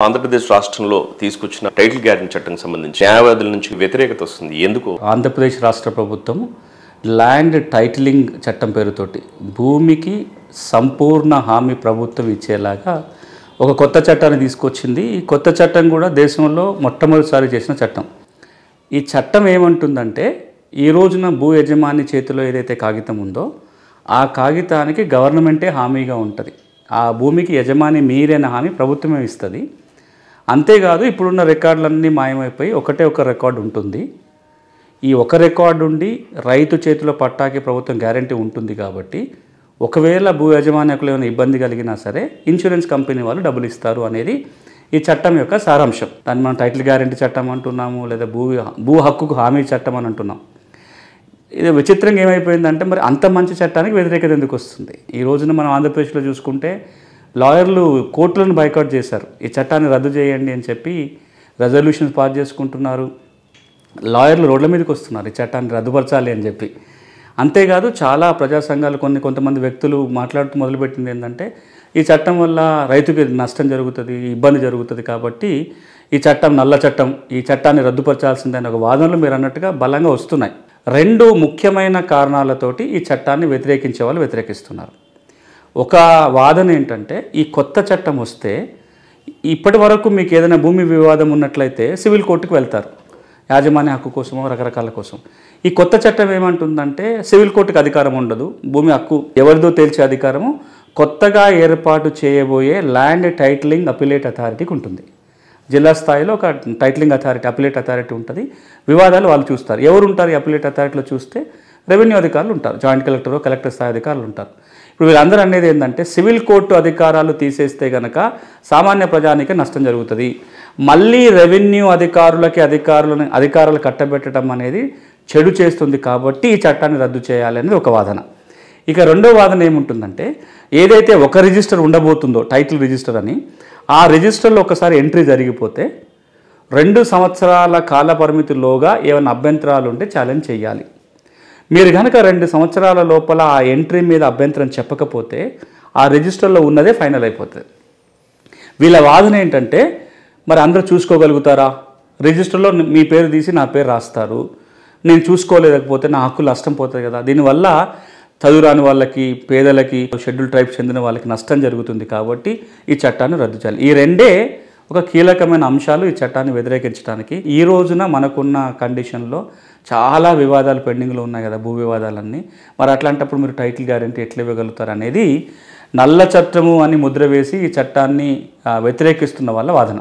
ఆంధ్రప్రదేశ్ రాష్ట్రంలో తీసుకొచ్చిన title guarantee చట్టానికి సంబంధించి న్యాయవాదుల నుంచి వ్యతిరేకత వస్తుంది. ఎందుకు? ఆంధ్రప్రదేశ్ రాష్ట్ర ప్రభుత్వం ల్యాండ్ టైటిలింగ్ చట్టం పేరుతోటి భూమికి సంపూర్ణ హామీ ప్రభుత్వం ఇచ్చేలాగా ఒక కొత్త చట్టాన్ని తీసుకొచ్చింది. ఈ కొత్త చట్టం కూడా దేశంలో మొట్టమొదటిసారి చేసిన చట్టం. ఈ చట్టం ఏమంటుందంటే, ఈ రోజున భూ యజమాని చేతిలో ఏదైతే కాగితం ఉందో ఆ కాగితానికి గవర్నమెంటే హామీగా ఉంటుంది. ఆ భూమికి యజమాని మీరైన హామీ ప్రభుత్వమే ఇస్తుంది. అంతేకాదు, ఇప్పుడున్న రికార్డులన్నీ మాయమైపోయి ఒకటే ఒక రికార్డు ఉంటుంది. ఈ ఒక రికార్డు ఉండి రైతు చేతిలో పట్టాకి ప్రభుత్వం గ్యారంటీ ఉంటుంది. కాబట్టి ఒకవేళ భూ యజమానికులు ఏమైనా ఇబ్బంది కలిగినా సరే ఇన్సూరెన్స్ కంపెనీ వాళ్ళు డబ్బులు ఇస్తారు అనేది ఈ చట్టం యొక్క సారాంశం. దాన్ని మనం టైటిల్ గ్యారెంటీ చట్టం అంటున్నాము, లేదా భూ హక్కుకు హామీ చట్టం అని అంటున్నాం. ఇది విచిత్రంగా ఏమైపోయిందంటే, మరి అంత మంచి చట్టానికి వ్యతిరేకత ఎందుకు వస్తుంది? ఈ రోజున మనం ఆంధ్రప్రదేశ్లో చూసుకుంటే లాయర్లు కోర్టులను బైకాట్ చేశారు. ఈ చట్టాన్ని రద్దు చేయండి అని చెప్పి రెజల్యూషన్స్ పాస్ చేసుకుంటున్నారు. లాయర్లు రోడ్ల మీదకి వస్తున్నారు ఈ చట్టాన్ని రద్దుపరచాలి అని చెప్పి. అంతేకాదు, చాలా ప్రజా సంఘాలు కొంతమంది వ్యక్తులు మాట్లాడుతూ మొదలుపెట్టింది ఏంటంటే, ఈ చట్టం వల్ల రైతుకి నష్టం జరుగుతుంది, ఇబ్బంది జరుగుతుంది, కాబట్టి ఈ చట్టం నల్ల చట్టం, ఈ చట్టాన్ని రద్దుపరచాల్సిందని ఒక వాదనలు మీరు అన్నట్టుగా బలంగా వస్తున్నాయి. రెండు ముఖ్యమైన కారణాలతోటి ఈ చట్టాన్ని వ్యతిరేకించే వాళ్ళు వ్యతిరేకిస్తున్నారు. ఒక వాదన ఏంటంటే, ఈ కొత్త చట్టం వస్తే ఇప్పటి వరకు మీకు ఏదైనా భూమి వివాదం ఉన్నట్లయితే సివిల్ కోర్టుకు వెళ్తారు, యాజమాన్య హక్కు కోసమో రకరకాల కోసం. ఈ కొత్త చట్టం ఏమంటుందంటే, సివిల్ కోర్టుకు అధికారం ఉండదు, భూమి హక్కు ఎవరిదో తేల్చే అధికారము కొత్తగా ఏర్పాటు చేయబోయే ల్యాండ్ టైటిలింగ్ అపిలేట్ అథారిటీకి ఉంటుంది. జిల్లా స్థాయిలో ఒక టైటిలింగ్ అథారిటీ, అపిలేట్ అథారిటీ ఉంటుంది. వివాదాలు వాళ్ళు చూస్తారు. ఎవరు ఉంటారు ఈ అపిలేట్ అథారిటీలో చూస్తే? రెవెన్యూ అధికారులు ఉంటారు, జాయింట్ కలెక్టర్, కలెక్టర్ స్థాయి అధికారులు ఉంటారు. ఇప్పుడు వీళ్ళందరూ అనేది ఏంటంటే, సివిల్ కోర్టు అధికారాలు తీసేస్తే కనుక సామాన్య ప్రజానికి నష్టం జరుగుతుంది, మళ్ళీ రెవెన్యూ అధికారులు కట్టబెట్టడం అనేది చెడు చేస్తుంది, కాబట్టి ఈ చట్టాన్ని రద్దు చేయాలి అనేది ఒక వాదన. ఇక రెండో వాదన ఏముంటుందంటే, ఏదైతే ఒక రిజిస్టర్ ఉండబోతుందో టైటిల్ రిజిస్టర్ అని, ఆ రిజిస్టర్లో ఒకసారి ఎంట్రీ జరిగిపోతే 2 సంవత్సరాల కాల పరిమితిలోగా ఏమైనా అభ్యంతరాలు ఉంటే ఛాలెంజ్ చేయాలి. మీరు కనుక 2 సంవత్సరాల లోపల ఆ ఎంట్రీ మీద అభ్యంతరం చెప్పకపోతే ఆ రిజిస్టర్లో ఉన్నదే ఫైనల్ అయిపోతుంది. వీళ్ళ వాదన ఏంటంటే, మరి అందరూ చూసుకోగలుగుతారా? రిజిస్టర్లో మీ పేరు తీసి నా పేరు రాస్తారు, నేను చూసుకోలేకపోతే నా హక్కులు నష్టం పోతుంది కదా. దీనివల్ల చదువురాని వాళ్ళకి, పేదలకి, షెడ్యూల్ ట్రైబ్స్ చెందిన వాళ్ళకి నష్టం జరుగుతుంది. కాబట్టి ఈ చట్టాన్ని రద్దు చేయాలి. ఈ రెండే ఒక కీలకమైన అంశాలు ఈ చట్టాన్ని వ్యతిరేకించడానికి. ఈ రోజున మనకున్న కండిషన్లో చాలా వివాదాలు పెండింగ్లో ఉన్నాయి కదా, భూ వివాదాలన్నీ. మరి అట్లాంటప్పుడు మీరు టైటిల్ గ్యారెంటీ ఎట్లా ఇవ్వగలుగుతారు అనేది నల్ల చట్టము అని ముద్ర వేసి ఈ చట్టాన్ని వ్యతిరేకిస్తున్న వాళ్ళ వాదన.